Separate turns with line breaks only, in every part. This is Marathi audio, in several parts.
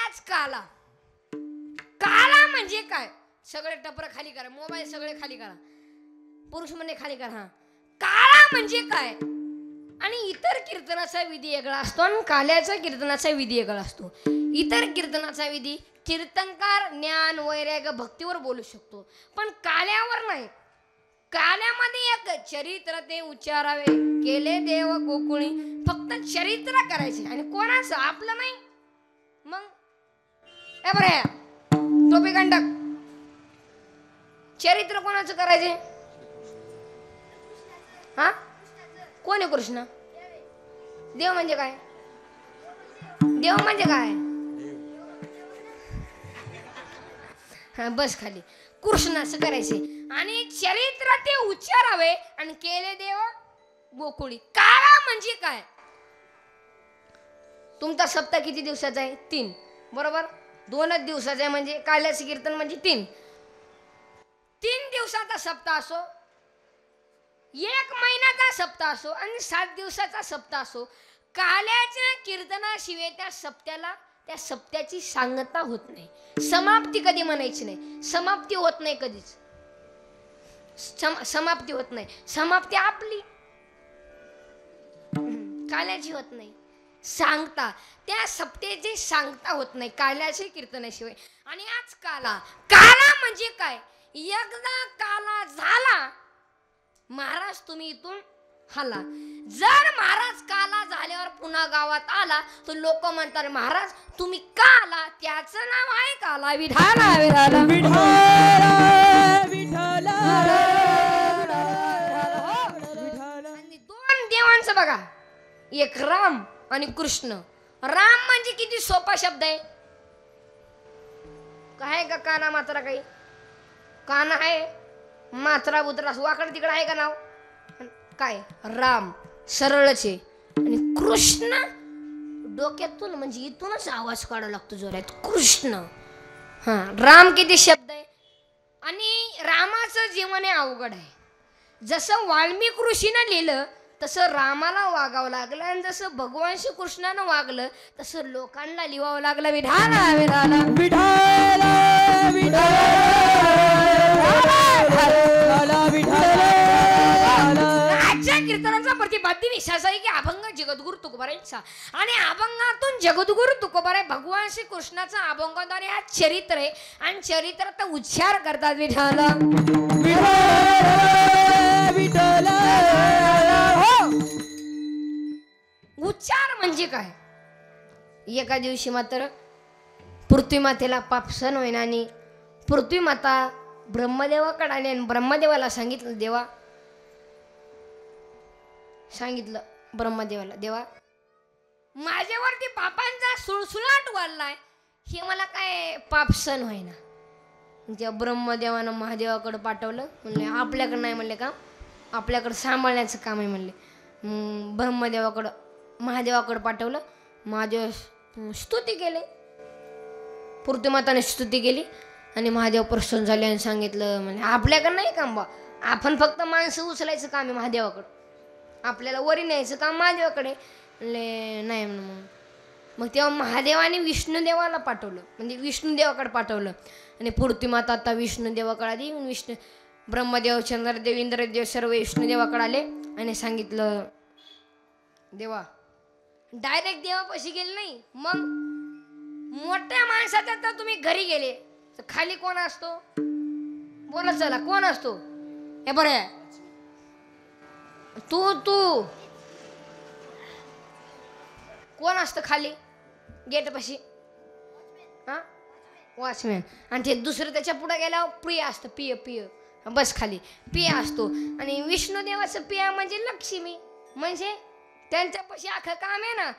आज काला काला म्हणजे काय? सगळे टपर खाली करा, मोबाईल सगळे खाली करा, पुरुष म्हणजे खाली करा. हा, काळा म्हणजे काय? आणि इतर कीर्तनाचा विधी वेगळा असतो आणि काल्याचा कीर्तनाचा विधी वेगळा असतो. इतर कीर्तनाचा विधी कीर्तनकार ज्ञान वैराग्य भक्तीवर बोलू शकतो, पण काल्यावर नाही. काल्यामध्ये एक चरित्र ते उच्चारावे, केले देव गोकुळी, फक्त चरित्र करायचे आणि कोणाचं आपलं नाही. मग बरं टोपी कंडक चरित्र कोणाचं करायचे? हा, कोण आहे कृष्ण? देव म्हणजे काय? देव म्हणजे काय? हा, बस खाली. कृष्णाचं करायचे आणि चरित्र ते उच्चारावे आणि केले देव गोकुळी. काळा म्हणजे काय? तुमचा सप्ताह किती दिवसाचा आहे? 3, बरोबर. 2च दिवसाचा आहे म्हणजे काल्याचं कीर्तन म्हणजे 3 दिवसाचा सप्ताह असो, 1 महिन्याचा सप्ताह असो आणि 7 दिवसाचा सप्ताह असो, काल्याच्या कीर्तनाशिवाय त्या सप्त्याची सांगता होत नाही. समाप्ती कधी म्हणायची नाही. समाप्ती होत नाही कधीच. समाप्ती होत नाही. समाप्ती आपली काल्याची होत नाही. सांगता त्या सप्त्याची सांगता होत नाही काल्याचे कीर्तनाशिवाय. आणि आज काला म्हणजे काय? एकदा काला झाला महाराज तुम्ही इथून हाला. जर महाराज काला झाल्यावर पुन्हा गावात आला तर लोक म्हणतात महाराज तुम्ही का आला? त्याचं नाव आहे काला. विठाला विठाला विठाला. आणि 2 देवांचं बघा, एक राम आणि कृष्ण. राम म्हणजे किती सोपा शब्द आहे. काय का काना मात्रा काही? काना आहे, मात्रा बुत्रा वाकड तिकडे आहे का नाव? काय? राम सरळच आहे. आणि कृष्ण डोक्यातून म्हणजे इथूनच आवाज काढावा लागतो जोरात, कृष्ण. हा, राम किती शब्द आहे. आणि रामाचं जीवन आहे अवघड आहे. जसं वाल्मिक ऋषीनं लिहिलं तसं रामाला वागावं लागलं आणि जसं भगवान श्री कृष्णानं वागलं तसं लोकांना लिहावं लागलं. विठाला विठाला विठाला कीर्तनाचा प्रतिपाद्य विश्वास आहे की अभंग जगद्गुरु तुकोबारांचा. आणि अभंगातून जगद्गुरु तुकोबारा भगवान श्री कृष्णाचा अभंगाद्वारे हा चरित्र आहे आणि चरित्राचा उच्चार करतात. विठाला विठाला. उच्चार म्हणजे काय? एका दिवशी मात्र पृथ्वी मातेला पाप सहन होईना आणि पृथ्वी माता ब्रह्मदेवाकडे आली आणि ब्रह्मदेवाला सांगितलं, देवा सांगितलं ब्रह्मदेवाला, देवा माझ्यावरती पापांचा सुळसुळाट वाढलाय, हे मला काय पाप सहन होईना. तेव्हा ब्रह्मदेवानं महादेवाकडे पाठवलं. म्हणले आपल्याकडे नाही, म्हणले का आपल्याकडे सांभाळण्याचं काम आहे म्हणले. ब्रह्मदेवाकडं महादेवाकडे पाठवलं. महादेव स्तुती केली, पृथ्वीमाताने स्तुती केली आणि महादेव प्रसन्न झाले आणि सांगितलं म्हणजे आपल्याकडे नाही काम बा, आपण फक्त माणसं उचलायचं काम आहे महादेवाकडं, आपल्याला वरी न्यायचं काम महादेवाकडे. नाही म्हणून मग तेव्हा महादेवाने विष्णुदेवाला पाठवलं, म्हणजे विष्णुदेवाकडे पाठवलं. आणि पृथ्वीमाता आता विष्णुदेवाकडे आली. ब्रह्मदेव चंद्रदेव इंद्रदेव सर्व विष्णुदेवाकडे आले आणि सांगितलं, देवा डायरेक्ट देवापाशी गेले नाही. मग मोठ्या माणसाच्या तर तुम्ही घरी गेले तर खाली कोण असतो? बोला चला, कोण असतो? हे बरं तू कोण असतं खाली गेटपाशी? हा, वॉचमॅन. आणि ते दुसरं त्याच्या पुढे गेल्यावर प्रिय असतं, पिय बस खाली पिया असतो. आणि विष्णुदेवाचं पिया म्हणजे लक्ष्मी, म्हणजे त्यांच्यापाशी अख्खं काम आहे ना.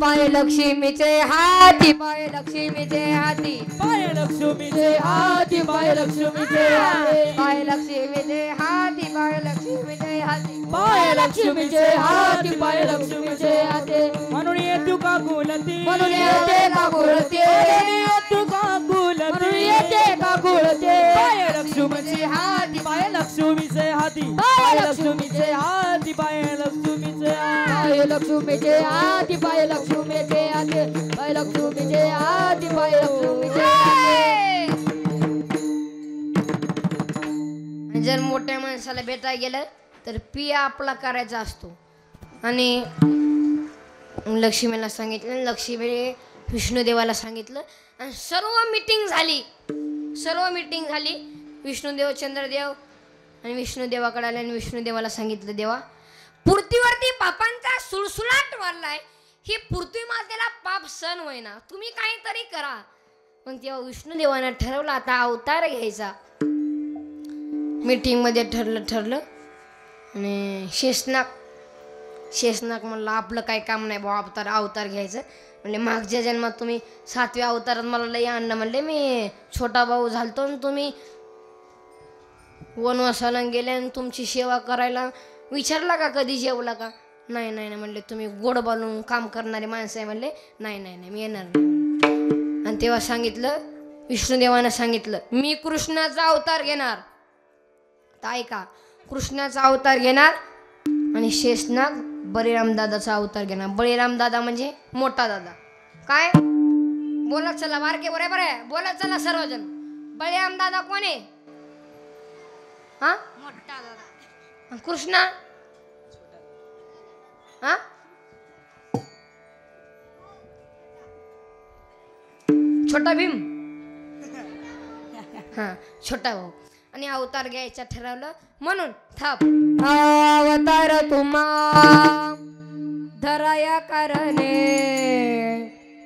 पाय लक्ष्मीचे हाती, पाय लक्ष्मीचे हाती, पाय लक्ष्मीचे हाती, पाय लक्ष्मीचे हाती, पाय लक्ष्मीचे हाती, पाय लक्ष्मीचे हाती, पाय लक्ष्मीचे हाती, पाय लक्ष्मीचे हाती.
म्हणून येतू का गुलती,
म्हणून येते का गुलती,
येतू का गुलती,
म्हणून येते का गुलती.
पाय लक्ष्मीचे हाती, पाय लक्ष्मीचे हाती, पाय लक्ष्मीचे हाती, पाय लक्ष्मीचे हाती. लक्ष्मीचे हाती पाय लक्ष्मीचे हाती पाय लक्ष्मीचे हाती पाय लक्ष्मीचे हाती.
जर मोठ्या माणसाला भेटायला गेलं तर पिया आपला करायचा असतो. आणि लक्ष्मीला सांगितलं, लक्ष्मी विष्णुदेवाला सांगितलं आणि सर्व मीटिंग झाली. विष्णुदेव चंद्रदेव आणि विष्णुदेवाकडे आले आणि विष्णुदेवाला सांगितलं, देवा पृथ्वीवरती पापांचा सुळसुळाट वाढलाय, ही पृथ्वी मातेला पाप सहन होईना, तुम्ही काहीतरी करा. पण तेव्हा विष्णुदेवानं ठरवलं आता अवतार घ्यायचा. मीटिंग मध्ये ठरलं आणि शेषनाग म्हणलं आपलं काही काम नाही बा, अवतार घ्यायचं. म्हणजे मागच्या जन्मात तुम्ही 7व्या अवतारात मला लई आणलं, म्हणले मी छोटा भाऊ झालतो आणि तुम्ही वनवासाला गेले आणि तुमची सेवा करायला विचारला का कधी जेवला का? नाही म्हणले तुम्ही गोड बोलून काम करणारे माणसं आहे. म्हणले नाही मी येणार नाही. आणि तेव्हा सांगितलं, विष्णुदेवानं सांगितलं मी कृष्णाचा अवतार घेणार. तर ऐका, कृष्णाचा अवतार घेणार आणि शेषनाग बळीराम दादाचा अवतार घेणार. बळीराम दादा म्हणजे मोठा दादा. काय बोला चला बारके बरोबर आहे, बोला चला सर्वजण. बळीराम दादा कोण आहे? हा मोठा दादा. कृष्णा हा छोटा भीम. हा छोटा भाऊ. आणि अवतार घ्यायचा ठरवलं म्हणून थाप अवतार तुम्हा धराया करणे,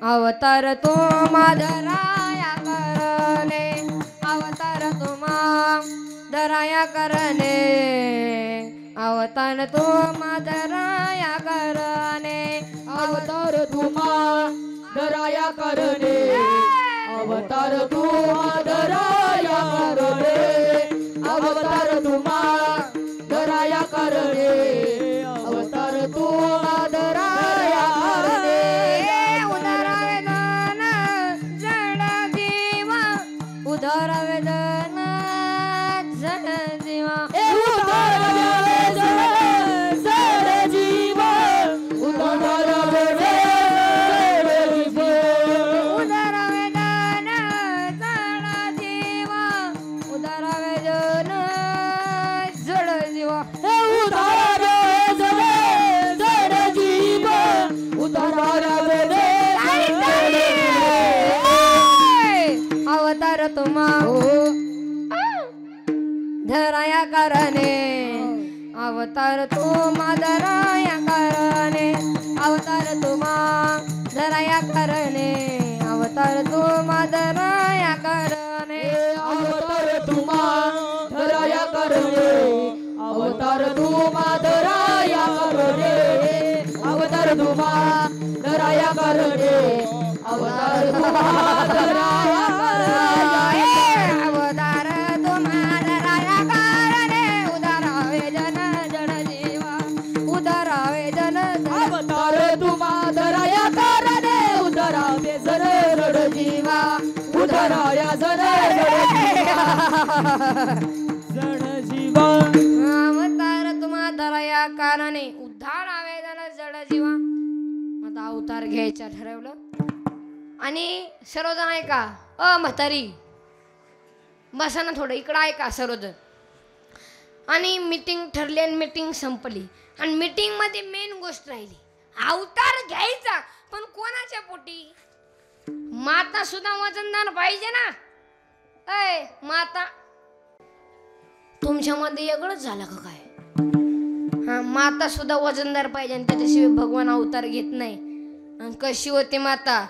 अवतार तुम्हा धराया करणे, अवतार तुम्हा धराया करणे, अवतार तुम्हा धराया करणे,
अवतार तुम्हा धराया करणे, अवतार तुम्हा धराया करणे, अवतार तुम्हा धराया करणे, अवतार तुम्हा धराया करणे.
उदारावे दान जड जीवा, उदारावे दान जड जीवा,
उदारावे जड जीवा, उदारावे जड जीवा,
उदारावे दान जड जीवा, उदारावे दान जड जीवा,
उदारावे जड जीवा, उदारावे
अवतार तुम्हा धराया करणे, अवतार तुम्हा धराया करणे, अवतार तुम्हा धराया करणे, अवतार तुम्हा धराया करणे,
अवतार तुम्हा धराया करणे, अवतार तुम्हा धराया करणे, अवतार तुम्हा धराया करणे, अवतार तुम्हा धराया करणे,
अवतार तुम्हा धराया करणे, उदारावे जन जड जीवा, उदारावे जन
अवतार तुम्हा धराया करणे, उदारावे जड जीवा, उदाराया जड जीवा,
अवतार तुम्हा धराया कारणे उद्धार आवेदन जड जीवा. आता अवतार घ्यायचा ठरवलं आणि सर्वजण ऐका. म्हातारी बसा ना थोडं इकडं ऐका सर्वजण. आणि मीटिंग ठरली आणि मीटिंग संपली आणि मीटिंग मध्ये मेन गोष्ट राहिली अवतार घ्यायचा. पण कोणाच्या पोटी? माता सुद्धा वजनदार पाहिजे ना. ऐ माता तुमच्यामध्ये वेगळंच झालं का काय? हा माता सुद्धा वजनदार पाहिजे आणि त्याच्याशिवाय भगवान अवतार घेत नाही. आणि कशी होती माता?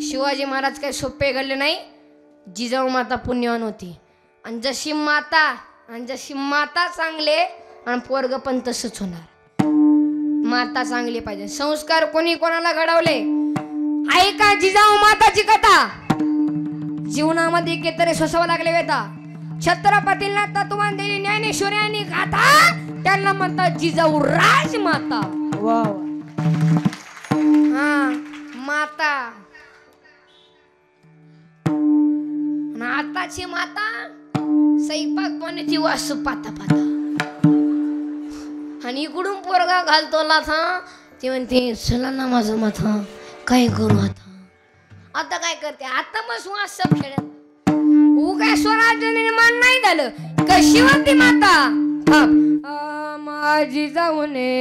शिवाजी महाराज काही सोपे घडले नाही. जिजाऊ माता पुण्यवान होती. आणि जशी माता चांगले आणि पोरग पण तसंच होणार. माता चांगली पाहिजे. संस्कार कोणी कोणाला घडवले? ऐका जिजाऊ माताची कथा. जीवनामध्ये केतरे सोसावं लागले वेता. छत्रपतींना तत्वान दिली ज्ञानेश्वरी आणि गाथा. त्यांना म्हणतात जिजाऊ राजमाता.
वा
हा माता. आताची माता स्वयंपाक पाण्याची वास पाता पाता. आणि इकडून पोरगा घालतो लाथा ती म्हणते चला ना माझं माथा काय करू आता काय करते आता बस वास सब खेळत काय स्वराज्य निर्माण नाही झालं कशी होती माता माझी जाऊने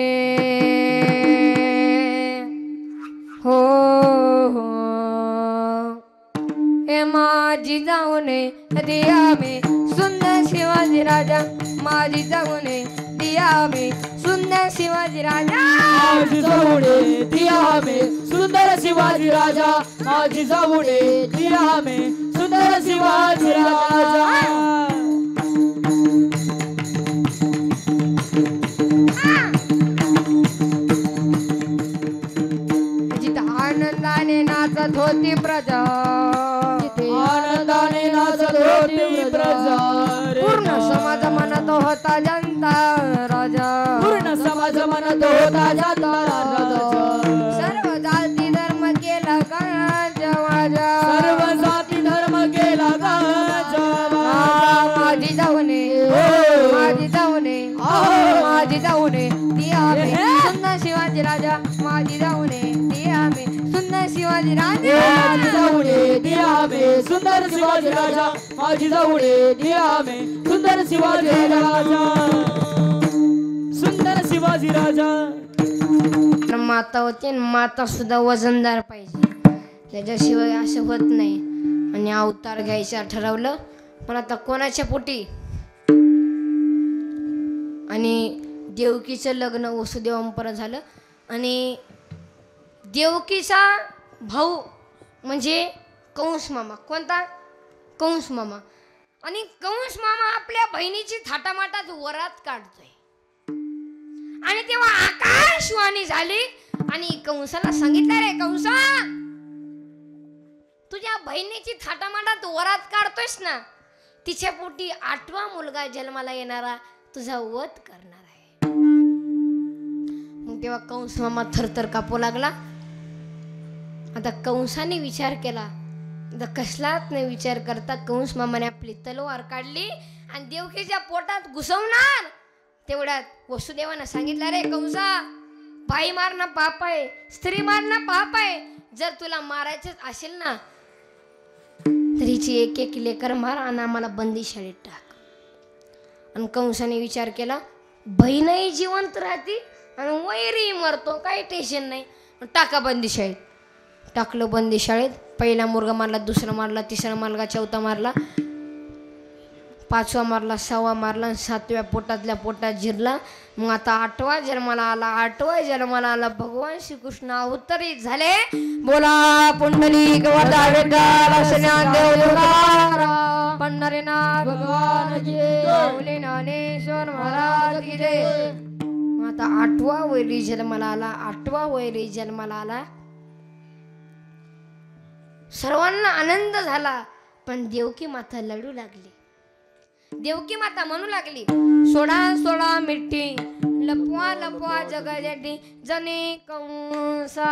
हो हो हे माझी जाऊने दिया में सुंदर शिवाजी राजा माझी जाऊने दिया में सुंदर शिवाजी राजा
माझी जाऊने दिया में सुंदर शिवाजी राजा माझी जाऊने दिया में सुंदर शिवाजी राजा
आनंदाने नाचत होती प्रजा
आनंदाने नाचत होती प्रजा
पूर्ण समाज म्हणत होता जनता राजा
पूर्ण समाज म्हणत होता जनता राजा
सर्व जाती धर्म केला गाजा माझा
सर्व जाती धर्म केला गाजा
माझी जाऊने माझी जाऊने माझी जाऊने ती आम्ही सुंदर शिवाजी राजा माझी जाऊने ती आम्ही सुंदर शिवाजी राजा
माझी जाऊने दिया में सुंदर शिवाजी राजा माझी जाऊने दिया में सुंदर शिवाजी राजा सुंदर शिवाजी राजा
माता होती माता सुद्धा वजनदार पाहिजे त्याच्याशिवाय असं होत नाही आणि अवतार घ्यायचा ठरवलं पण आता कोणाच्या पोटी आणि देवकीचं लग्न वसुदेवांपर झालं आणि देवकीचा भाऊ म्हणजे कंस मामा कोणता कंस मामा आणि कंस मामा आपल्या बहिणीची थाटामाटात वरात काढतोय आणि तेव्हा आकाशवाणी झाली आणि कंसाला सांगितलं रे कंसा तुझ्या बहिणीची थाटामाटात वरात काढतोयस ना तिच्या पोटी 8वा मुलगा जन्माला येणारा तुझा वध करणार आहे मग तेव्हा कंस मामा थरथर कापू लागला आता कंसाने विचार केला आता कसलाच नाही विचार करता कंस मामाने आपली तलवार काढली आणि देवकीच्या पोटात घुसवणार तेवढ्यात वसुदेवानं सांगितलं रे कंसा बाई मारणं पाप आहे स्त्री मारणं पाप आहे जर तुला मारायचंच असेल ना तर हिची एक एक लेकर मार आणि आम्हाला बंदीशाळेत टाक आणि कंसाने विचार केला बहीणही जिवंत राहते आणि वैरी मरतो काही टेन्शन नाही टाका बंदीशाळेत टाकलं बंदीशाळेत पहिला मुलगा मारला दुसरा मारला तिसरा मारला चौथा मारला 5वा मारला 6वा मारला 7व्या पोटातल्या पोटात जिरला मग आता 8वा जन्माला आला भगवान श्रीकृष्ण अवतरित झाले बोला पुंडलिक वरदा विठ्ठल ज्ञानदेव तुकाराम पंढरीनाथ भगवान की जय ज्ञानेश्वर महाराज की जय मग आता 8वा वैरी जन्माला आला सर्वांना आनंद झाला पण देवकी माता लढू लागली देवकी माता म्हणू लागली सोडा सोडा मिठी लपवा लपवा जगासाठी जने कंसा